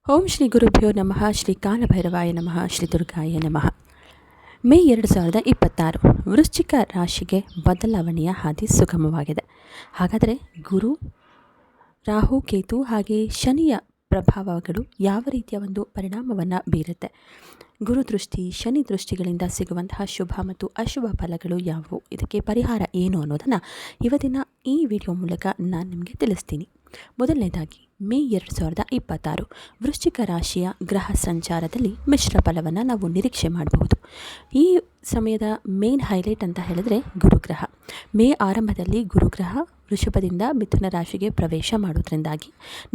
ಓಂ ಶ್ರೀ ಗುರುಭ್ಯೋ ನಮಃ. ಶ್ರೀ ಕಾಲಭೈರವಾಯ ನಮಃ. ಶ್ರೀ ದುರ್ಗಾಯ ನಮಃ. ಮೇ 2026 ವೃಶ್ಚಿಕ ರಾಶಿಗೆ ಬದಲಾವಣೆಯ ಹಾದಿ ಸುಗಮವಾಗಿದೆ. ಹಾಗಾದರೆ ಗುರು, ರಾಹು, ಕೇತು ಹಾಗೆ ಶನಿಯ ಪ್ರಭಾವಗಳು ಯಾವ ರೀತಿಯ ಒಂದು ಪರಿಣಾಮವನ್ನು ಬೀರುತ್ತೆ, ಗುರು ದೃಷ್ಟಿ, ಶನಿ ದೃಷ್ಟಿಗಳಿಂದ ಸಿಗುವಂತಹ ಶುಭ ಮತ್ತು ಅಶುಭ ಫಲಗಳು ಯಾವುವು, ಇದಕ್ಕೆ ಪರಿಹಾರ ಏನು ಅನ್ನೋದನ್ನು ಇವತ್ತಿನ ಈ ವಿಡಿಯೋ ಮೂಲಕ ನಾನು ನಿಮಗೆ ತಿಳಿಸ್ತೀನಿ. ಮೊದಲನೇದಾಗಿ ಮೇ 2026 ವೃಶ್ಚಿಕ ರಾಶಿಯ ಗ್ರಹ ಸಂಚಾರದಲ್ಲಿ ಮಿಶ್ರ ಫಲವನ್ನು ನಾವು ನಿರೀಕ್ಷೆ ಮಾಡಬಹುದು. ಈ ಸಮಯದ ಮೇನ್ ಹೈಲೈಟ್ ಅಂತ ಹೇಳಿದ್ರೆ ಗುರುಗ್ರಹ. ಮೇ ಆರಂಭದಲ್ಲಿ ಗುರುಗ್ರಹ ವೃಷಭದಿಂದ ಮಿಥುನ ರಾಶಿಗೆ ಪ್ರವೇಶ ಮಾಡೋದ್ರಿಂದಾಗಿ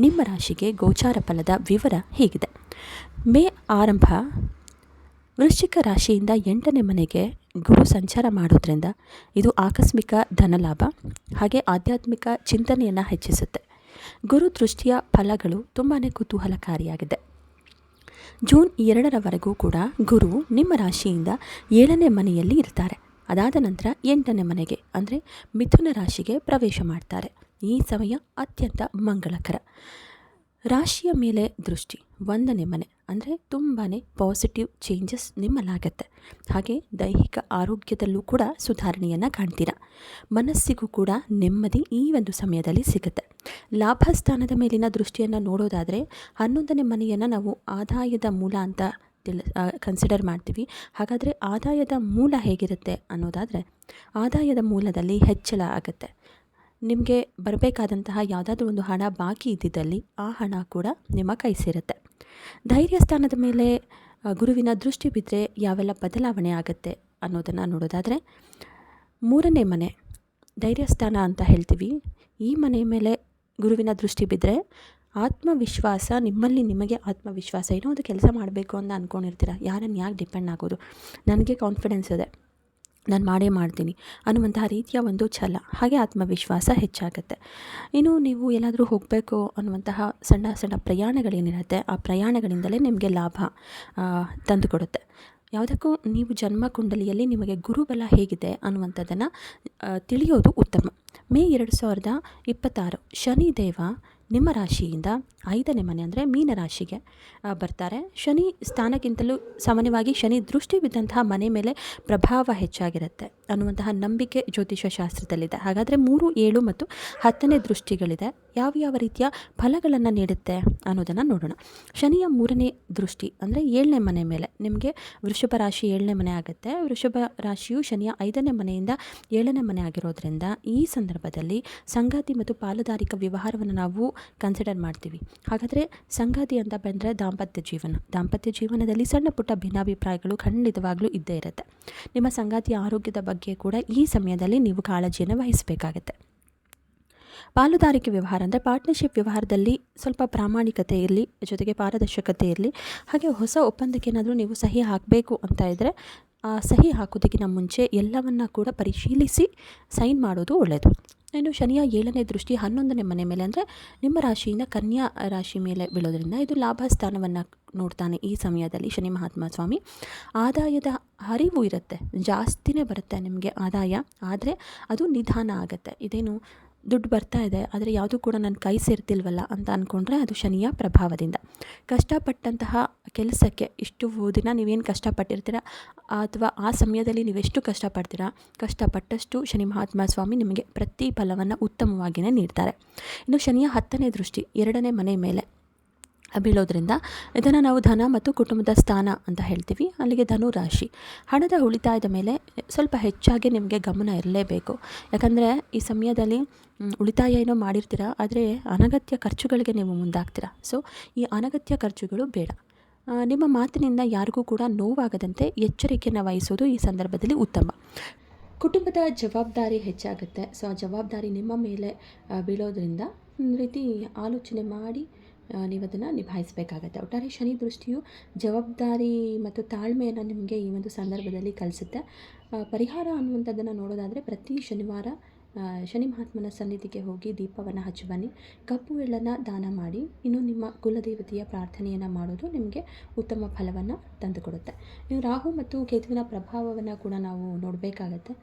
ನಿಮ್ಮ ರಾಶಿಗೆ ಗೋಚಾರ ಫಲದ ವಿವರ ಹೀಗಿದೆ. ಮೇ ಆರಂಭ ವೃಶ್ಚಿಕ ರಾಶಿಯಿಂದ 8ನೇ ಮನೆಗೆ ಗುರು ಸಂಚಾರ ಮಾಡೋದ್ರಿಂದ ಇದು ಆಕಸ್ಮಿಕ ಧನಲಾಭ ಹಾಗೆ ಆಧ್ಯಾತ್ಮಿಕ ಚಿಂತನೆಯನ್ನು ಹೆಚ್ಚಿಸುತ್ತೆ. ಗುರು ದೃಷ್ಟಿಯ ಫಲಗಳು ತುಂಬಾ ಕುತೂಹಲಕಾರಿಯಾಗಿದೆ. ಜೂನ್ 2ರವರೆಗೂ ಕೂಡ ಗುರು ನಿಮ್ಮ ರಾಶಿಯಿಂದ 7ನೇ ಮನೆಯಲ್ಲಿ ಇರ್ತಾರೆ. ಅದಾದ ನಂತರ 8ನೇ ಮನೆಗೆ ಅಂದರೆ ಮಿಥುನ ರಾಶಿಗೆ ಪ್ರವೇಶ ಮಾಡ್ತಾರೆ. ಈ ಸಮಯ ಅತ್ಯಂತ ಮಂಗಳಕರ. ರಾಶಿಯ ಮೇಲೆ ದೃಷ್ಟಿ 1ನೇ ಮನೆ ಅಂದರೆ ತುಂಬಾ ಪಾಸಿಟಿವ್ ಚೇಂಜಸ್ ನಿಮ್ಮಲ್ಲಾಗತ್ತೆ. ಹಾಗೆ ದೈಹಿಕ ಆರೋಗ್ಯದಲ್ಲೂ ಕೂಡ ಸುಧಾರಣೆಯನ್ನು ಕಾಣ್ತೀರಾ. ಮನಸ್ಸಿಗೂ ಕೂಡ ನೆಮ್ಮದಿ ಈ ಒಂದು ಸಮಯದಲ್ಲಿ ಸಿಗುತ್ತೆ. ಲಾಭಸ್ಥಾನದ ಮೇಲಿನ ದೃಷ್ಟಿಯನ್ನು ನೋಡೋದಾದರೆ 11ನೇ ಮನೆಯನ್ನು ನಾವು ಆದಾಯದ ಮೂಲ ಅಂತ ಕನ್ಸಿಡರ್ ಮಾಡ್ತೀವಿ. ಹಾಗಾದರೆ ಆದಾಯದ ಮೂಲ ಹೇಗಿರುತ್ತೆ ಅನ್ನೋದಾದರೆ, ಆದಾಯದ ಮೂಲದಲ್ಲಿ ಹೆಚ್ಚಳ ಆಗುತ್ತೆ. ನಿಮಗೆ ಬರಬೇಕಾದಂತಹ ಯಾವುದಾದ್ರೂ ಒಂದು ಹಣ ಬಾಕಿ ಇದ್ದಿದ್ದಲ್ಲಿ ಆ ಹಣ ಕೂಡ ನಿಮ್ಮ ಕೈ ಸೇರುತ್ತೆ. ಧೈರ್ಯ ಸ್ಥಾನದ ಮೇಲೆ ಗುರುವಿನ ದೃಷ್ಟಿ ಬಿದ್ದರೆ ಯಾವೆಲ್ಲ ಬದಲಾವಣೆ ಆಗುತ್ತೆ ಅನ್ನೋದನ್ನು ನೋಡೋದಾದರೆ, 3ನೇ ಮನೆ ಧೈರ್ಯಸ್ಥಾನ ಅಂತ ಹೇಳ್ತೀವಿ. ಈ ಮನೆ ಮೇಲೆ ಗುರುವಿನ ದೃಷ್ಟಿ ಬಿದ್ದರೆ ಆತ್ಮವಿಶ್ವಾಸ, ನಿಮಗೆ ಆತ್ಮವಿಶ್ವಾಸ, ಏನೋ ಒಂದು ಕೆಲಸ ಮಾಡಬೇಕು ಅಂತ ಅಂದ್ಕೊಂಡಿರ್ತೀರ. ಯಾರನ್ನು ಯಾಕೆ ಡಿಪೆಂಡ್ ಆಗೋದು, ನನಗೆ ಕಾನ್ಫಿಡೆನ್ಸ್ ಇದೆ, ನಾನು ಮಾಡೇ ಮಾಡ್ತೀನಿ ಅನ್ನುವಂತಹ ರೀತಿಯ ಒಂದು ಛಲ ಹಾಗೆ ಆತ್ಮವಿಶ್ವಾಸ ಹೆಚ್ಚಾಗುತ್ತೆ. ಇನ್ನು ನೀವು ಎಲ್ಲಾದರೂ ಹೋಗಬೇಕು ಅನ್ನುವಂತಹ ಸಣ್ಣ ಸಣ್ಣ ಪ್ರಯಾಣಗಳೇನಿರುತ್ತೆ, ಆ ಪ್ರಯಾಣಗಳಿಂದಲೇ ನಿಮಗೆ ಲಾಭ ತಂದುಕೊಡುತ್ತೆ. ಯಾವುದಕ್ಕೂ ನೀವು ಜನ್ಮ ಕುಂಡಲಿಯಲ್ಲಿ ನಿಮಗೆ ಗುರುಬಲ ಹೇಗಿದೆ ಅನ್ನುವಂಥದ್ದನ್ನು ತಿಳಿಯೋದು ಉತ್ತಮ. ಮೇ 2026 ಶನಿದೇವ ನಿಮ್ಮ ರಾಶಿಯಿಂದ 5ನೇ ಮನೆ ಅಂದರೆ ಮೀನ ರಾಶಿಗೆ ಬರ್ತಾರೆ. ಶನಿ ಸ್ಥಾನಕ್ಕಿಂತಲೂ ಸಾಮಾನ್ಯವಾಗಿ ಶನಿ ದೃಷ್ಟಿ ಬಿದ್ದಂತಹ ಮನೆ ಮೇಲೆ ಪ್ರಭಾವ ಹೆಚ್ಚಾಗಿರುತ್ತೆ ಅನ್ನುವಂತಹ ನಂಬಿಕೆ ಜ್ಯೋತಿಷ ಶಾಸ್ತ್ರದಲ್ಲಿದೆ. ಹಾಗಾದರೆ 3, 7 ಮತ್ತು 10ನೇ ದೃಷ್ಟಿಗಳಿದೆ. ಯಾವ ರೀತಿಯ ಫಲಗಳನ್ನು ನೀಡುತ್ತೆ ಅನ್ನೋದನ್ನು ನೋಡೋಣ. ಶನಿಯ 3ನೇ ದೃಷ್ಟಿ ಅಂದರೆ 7ನೇ ಮನೆ ಮೇಲೆ ನಿಮಗೆ ವೃಷಭ ರಾಶಿ 7ನೇ ಮನೆ ಆಗುತ್ತೆ. ವೃಷಭ ರಾಶಿಯು ಶನಿಯ 5ನೇ ಮನೆಯಿಂದ 7ನೇ ಮನೆ ಆಗಿರೋದ್ರಿಂದ ಈ ಸಂದರ್ಭದಲ್ಲಿ ಸಂಗಾತಿ ಮತ್ತು ಪಾಲುದಾರಿಕ ವ್ಯವಹಾರವನ್ನು ನಾವು ಕನ್ಸಿಡರ್ ಮಾಡ್ತೀವಿ. ಹಾಗಾದರೆ ಸಂಗಾತಿ ಅಂತ ಬಂದರೆ ದಾಂಪತ್ಯ ಜೀವನದಲ್ಲಿ ಸಣ್ಣ ಪುಟ್ಟ ಭಿನ್ನಾಭಿಪ್ರಾಯಗಳು ಖಂಡಿತವಾಗ್ಲೂ ಇದ್ದೇ ಇರುತ್ತೆ. ನಿಮ್ಮ ಸಂಗಾತಿಯ ಆರೋಗ್ಯದ ಬಗ್ಗೆ ಕೂಡ ಈ ಸಮಯದಲ್ಲಿ ನೀವು ಕಾಳಜಿಯನ್ನು ವಹಿಸಬೇಕಾಗತ್ತೆ. ಪಾಲುದಾರಿಕೆ ವ್ಯವಹಾರ ಅಂದರೆ ಪಾರ್ಟ್ನರ್ಶಿಪ್ ವ್ಯವಹಾರದಲ್ಲಿ ಸ್ವಲ್ಪ ಪ್ರಾಮಾಣಿಕತೆ ಇರಲಿ, ಜೊತೆಗೆ ಪಾರದರ್ಶಕತೆ ಇರಲಿ. ಹಾಗೆ ಹೊಸ ಒಪ್ಪಂದಕ್ಕೆ ಏನಾದರೂ ನೀವು ಸಹಿ ಹಾಕಬೇಕು ಅಂತ ಇದ್ದರೆ ಆ ಸಹಿ ಹಾಕೋದಕ್ಕಿಂತ ಮುಂಚೆ ಎಲ್ಲವನ್ನ ಕೂಡ ಪರಿಶೀಲಿಸಿ ಸೈನ್ ಮಾಡೋದು ಒಳ್ಳೆಯದು. ಇನ್ನು ಶನಿಯ 7ನೇ ದೃಷ್ಟಿ 11ನೇ ಮನೆ ಮೇಲೆ ಅಂದರೆ ನಿಮ್ಮ ರಾಶಿಯಿಂದ ಕನ್ಯಾ ರಾಶಿ ಮೇಲೆ ಬೀಳೋದ್ರಿಂದ ಇದು ಲಾಭ ಸ್ಥಾನವನ್ನು ನೋಡ್ತಾನೆ. ಈ ಸಮಯದಲ್ಲಿ ಶನಿ ಮಹಾತ್ಮ ಸ್ವಾಮಿ ಆದಾಯದ ಹರಿವು ಇರುತ್ತೆ, ಜಾಸ್ತಿನೇ ಬರುತ್ತೆ ನಿಮಗೆ ಆದಾಯ, ಆದರೆ ಅದು ನಿಧಾನ ಆಗುತ್ತೆ. ಇದೇನು ದುಡ್ಡು ಬರ್ತಾ ಇದೆ ಆದರೆ ಯಾವುದೂ ಕೂಡ ನನ್ನ ಕೈ ಸೇರ್ತಿಲ್ವಲ್ಲ ಅಂತ ಅಂದ್ಕೊಂಡ್ರೆ ಅದು ಶನಿಯ ಪ್ರಭಾವದಿಂದ. ಕಷ್ಟಪಟ್ಟಂತಹ ಕೆಲಸಕ್ಕೆ ಇಷ್ಟು ದಿನ ನೀವೇನು ಕಷ್ಟಪಟ್ಟಿರ್ತೀರ ಅಥವಾ ಆ ಸಮಯದಲ್ಲಿ ನೀವೆಷ್ಟು ಕಷ್ಟಪಟ್ಟಷ್ಟು ಶನಿ ಮಹಾತ್ಮ ಸ್ವಾಮಿ ನಿಮಗೆ ಪ್ರತಿಫಲವನ್ನು ಉತ್ತಮವಾಗಿಯೇ ನೀಡ್ತಾರೆ. ಇನ್ನು ಶನಿಯ 10ನೇ ದೃಷ್ಟಿ 2ನೇ ಮನೆ ಮೇಲೆ ಬೀಳೋದ್ರಿಂದ ಇದನ್ನು ನಾವು ಧನ ಮತ್ತು ಕುಟುಂಬದ ಸ್ಥಾನ ಅಂತ ಹೇಳ್ತೀವಿ. ಅಲ್ಲಿಗೆ ಧನು ರಾಶಿ. ಹಣದ ಉಳಿತಾಯದ ಮೇಲೆ ಸ್ವಲ್ಪ ಹೆಚ್ಚಾಗಿ ನಿಮಗೆ ಗಮನ ಇರಲೇಬೇಕು. ಯಾಕಂದರೆ ಈ ಸಮಯದಲ್ಲಿ ಉಳಿತಾಯ ಏನೋ ಮಾಡಿರ್ತೀರ, ಆದರೆ ಅನಗತ್ಯ ಖರ್ಚುಗಳಿಗೆ ನೀವು ಮುಂದಾಗ್ತೀರ. ಸೊ ಈ ಅನಗತ್ಯ ಖರ್ಚುಗಳು ಬೇಡ. ನಿಮ್ಮ ಮಾತಿನಿಂದ ಯಾರಿಗೂ ಕೂಡ ನೋವಾಗದಂತೆ ಎಚ್ಚರಿಕೆಯನ್ನು ವಹಿಸೋದು ಈ ಸಂದರ್ಭದಲ್ಲಿ ಉತ್ತಮ. ಕುಟುಂಬದ ಜವಾಬ್ದಾರಿ ಹೆಚ್ಚಾಗುತ್ತೆ. ಸೊ ಆ ಜವಾಬ್ದಾರಿ ನಿಮ್ಮ ಮೇಲೆ ಬೀಳೋದ್ರಿಂದ ಒಂದು ರೀತಿ ಆಲೋಚನೆ ಮಾಡಿ ನೀವು ಅದನ್ನು ನಿಭಾಯಿಸಬೇಕಾಗತ್ತೆ. ಒಟ್ಟಾರೆ ಶನಿ ದೃಷ್ಟಿಯು ಜವಾಬ್ದಾರಿ ಮತ್ತು ತಾಳ್ಮೆಯನ್ನು ನಿಮಗೆ ಈ ಒಂದು ಸಂದರ್ಭದಲ್ಲಿ ಕಲಿಸುತ್ತೆ. ಪರಿಹಾರ ಅನ್ನುವಂಥದ್ದನ್ನು ನೋಡೋದಾದರೆ ಪ್ರತಿ ಶನಿವಾರ ಶನಿ ಮಹಾತ್ಮನ ಸನ್ನಿಧಿಗೆ ಹೋಗಿ ದೀಪವನ್ನು ಹಚ್ಚಿ ಬನ್ನಿ. ಕಪ್ಪು ಎಳ್ಳನ್ನು ದಾನ ಮಾಡಿ. ಇನ್ನು ನಿಮ್ಮ ಕುಲದೇವತೆಯ ಪ್ರಾರ್ಥನೆಯನ್ನು ಮಾಡೋದು ನಿಮಗೆ ಉತ್ತಮ ಫಲವನ್ನು ತಂದುಕೊಡುತ್ತೆ. ನೀವು ರಾಹು ಮತ್ತು ಕೇತುವಿನ ಪ್ರಭಾವವನ್ನು ಕೂಡ ನಾವು ನೋಡಬೇಕಾಗತ್ತೆ.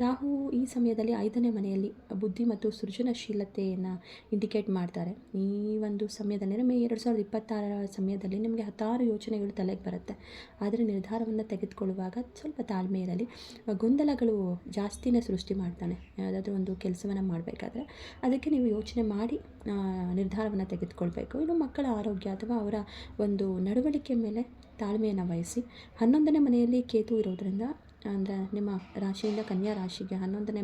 ರಾಹು ಈ ಸಮಯದಲ್ಲಿ 5ನೇ ಮನೆಯಲ್ಲಿ ಬುದ್ಧಿ ಮತ್ತು ಸೃಜನಶೀಲತೆಯನ್ನು ಇಂಡಿಕೇಟ್ ಮಾಡ್ತಾರೆ. ಈ ಒಂದು ಸಮಯದಲ್ಲಿ ಮೇ 2026 ಸಮಯದಲ್ಲಿ ನಿಮಗೆ 16 ಯೋಚನೆಗಳು ತಲೆಗೆ ಬರುತ್ತೆ. ಆದರೆ ನಿರ್ಧಾರವನ್ನು ತೆಗೆದುಕೊಳ್ಳುವಾಗ ಸ್ವಲ್ಪ ತಾಳ್ಮೆ ಇರಲಿ. ಗೊಂದಲಗಳು ಜಾಸ್ತಿನೇ ಸೃಷ್ಟಿ ಮಾಡ್ತಾನೆ. ಯಾವುದಾದ್ರೂ ಒಂದು ಕೆಲಸವನ್ನು ಮಾಡಬೇಕಾದ್ರೆ ಅದಕ್ಕೆ ನೀವು ಯೋಚನೆ ಮಾಡಿ ನಿರ್ಧಾರವನ್ನು ತೆಗೆದುಕೊಳ್ಬೇಕು. ಇನ್ನು ಮಕ್ಕಳ ಆರೋಗ್ಯ ಅಥವಾ ಅವರ ಒಂದು ನಡವಳಿಕೆ ಮೇಲೆ ತಾಳ್ಮೆಯನ್ನು ವಹಿಸಿ. 11ನೇ ಮನೆಯಲ್ಲಿ ಕೇತು ಇರೋದರಿಂದ, ಅಂದರೆ ನಿಮ್ಮ ರಾಶಿಯಿಂದ ಕನ್ಯಾ ರಾಶಿಗೆ 11ನೇ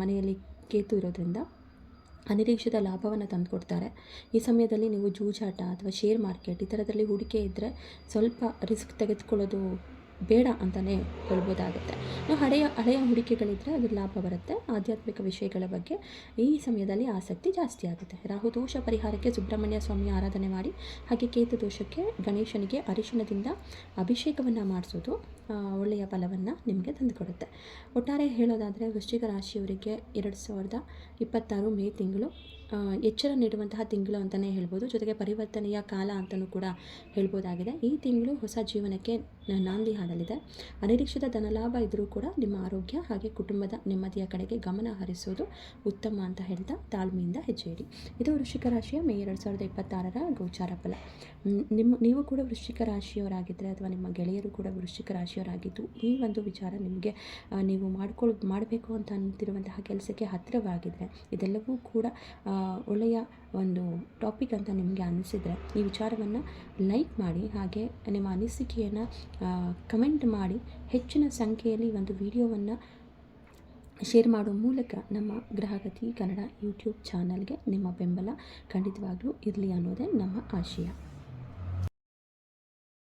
ಮನೆಯಲ್ಲಿ ಕೇತು ಇರೋದ್ರಿಂದ ಅನಿರೀಕ್ಷಿತ ಲಾಭವನ್ನು ತಂದುಕೊಡ್ತಾರೆ. ಈ ಸಮಯದಲ್ಲಿ ನೀವು ಜೂಜಾಟ ಅಥವಾ ಶೇರ್ ಮಾರ್ಕೆಟ್ ಈ ಥರದಲ್ಲಿ ಹೂಡಿಕೆ ಇದ್ದರೆ ಸ್ವಲ್ಪ ರಿಸ್ಕ್ ತೆಗೆದುಕೊಳ್ಳೋದು ಬೇಡ ಅಂತಲೇ ಹೇಳ್ಬೋದಾಗುತ್ತೆ. ನಾವು ಹಳೆಯ ಹೂಡಿಕೆಗಳಿದ್ದರೆ ಅದ್ರ ಲಾಭ ಬರುತ್ತೆ. ಆಧ್ಯಾತ್ಮಿಕ ವಿಷಯಗಳ ಬಗ್ಗೆ ಈ ಸಮಯದಲ್ಲಿ ಆಸಕ್ತಿ ಜಾಸ್ತಿ ಆಗುತ್ತೆ. ರಾಹು ದೋಷ ಪರಿಹಾರಕ್ಕೆ ಸುಬ್ರಹ್ಮಣ್ಯ ಸ್ವಾಮಿ ಆರಾಧನೆ ಮಾಡಿ. ಹಾಗೆ ಕೇತು ದೋಷಕ್ಕೆ ಗಣೇಶನಿಗೆ ಅರಿಶಿಣದಿಂದ ಅಭಿಷೇಕವನ್ನು ಮಾಡಿಸೋದು ಒಳ್ಳೆಯ ಫಲವನ್ನು ನಿಮಗೆ ತಂದುಕೊಡುತ್ತೆ. ಒಟ್ಟಾರೆ ಹೇಳೋದಾದರೆ ವೃಶ್ಚಿಕ ರಾಶಿಯವರಿಗೆ 2026 ಮೇ ತಿಂಗಳು ಎಚ್ಚರ ನೀಡುವಂತಹ ತಿಂಗಳು ಅಂತಲೇ ಹೇಳ್ಬೋದು. ಜೊತೆಗೆ ಪರಿವರ್ತನೆಯ ಕಾಲ ಅಂತಲೂ ಕೂಡ ಹೇಳ್ಬೋದಾಗಿದೆ. ಈ ತಿಂಗಳು ಹೊಸ ಜೀವನಕ್ಕೆ ನಾಂದಿ ಹಾಡಲಿದೆ. ಅನಿರೀಕ್ಷಿತ ಧನಲಾಭ ಇದ್ದರೂ ಕೂಡ ನಿಮ್ಮ ಆರೋಗ್ಯ ಹಾಗೆ ಕುಟುಂಬದ ನೆಮ್ಮದಿಯ ಕಡೆಗೆ ಗಮನ ಹರಿಸೋದು ಉತ್ತಮ ಅಂತ ಹೇಳ್ತಾ ತಾಳ್ಮೆಯಿಂದ ಹೆಜ್ಜೆ ಇಡಿ. ಇದು ವೃಶ್ಚಿಕ ರಾಶಿಯ ಮೇ 2026 ಗೋಚಾರ ಫಲ. ನೀವು ಕೂಡ ವೃಶ್ಚಿಕ ರಾಶಿಯವರಾಗಿದ್ದರೆ ಅಥವಾ ನಿಮ್ಮ ಗೆಳೆಯರು ಕೂಡ ವೃಶ್ಚಿಕ ರಾಶಿಯವರಾಗಿದ್ದು ಈ ಒಂದು ವಿಚಾರ ನಿಮಗೆ ನೀವು ಮಾಡಬೇಕು ಅಂತ ಅಂತಿರುವಂತಹ ಕೆಲಸಕ್ಕೆ ಹತ್ತಿರವಾಗಿದ್ದರೆ, ಇದೆಲ್ಲವೂ ಕೂಡ ಒಳ್ಳೆಯ ಒಂದು ಟಾಪಿಕ್ ಅಂತ ನಿಮಗೆ ಅನಿಸಿದರೆ ಈ ವಿಚಾರವನ್ನು ಲೈಕ್ ಮಾಡಿ. ಹಾಗೆ ನಿಮ್ಮ ಅನಿಸಿಕೆಯನ್ನು ಕಮೆಂಟ್ ಮಾಡಿ. ಹೆಚ್ಚಿನ ಸಂಖ್ಯೆಯಲ್ಲಿ ಒಂದು ವಿಡಿಯೋವನ್ನು ಶೇರ್ ಮಾಡೋ ಮೂಲಕ ನಮ್ಮ ಗ್ರಹಗತಿ ಕನ್ನಡ ಯೂಟ್ಯೂಬ್ ಚಾನಲ್ಗೆ ನಿಮ್ಮ ಬೆಂಬಲ ಖಂಡಿತವಾಗ್ಲೂ ಇರಲಿ ಅನ್ನೋದೇ ನಮ್ಮ ಆಶಯ.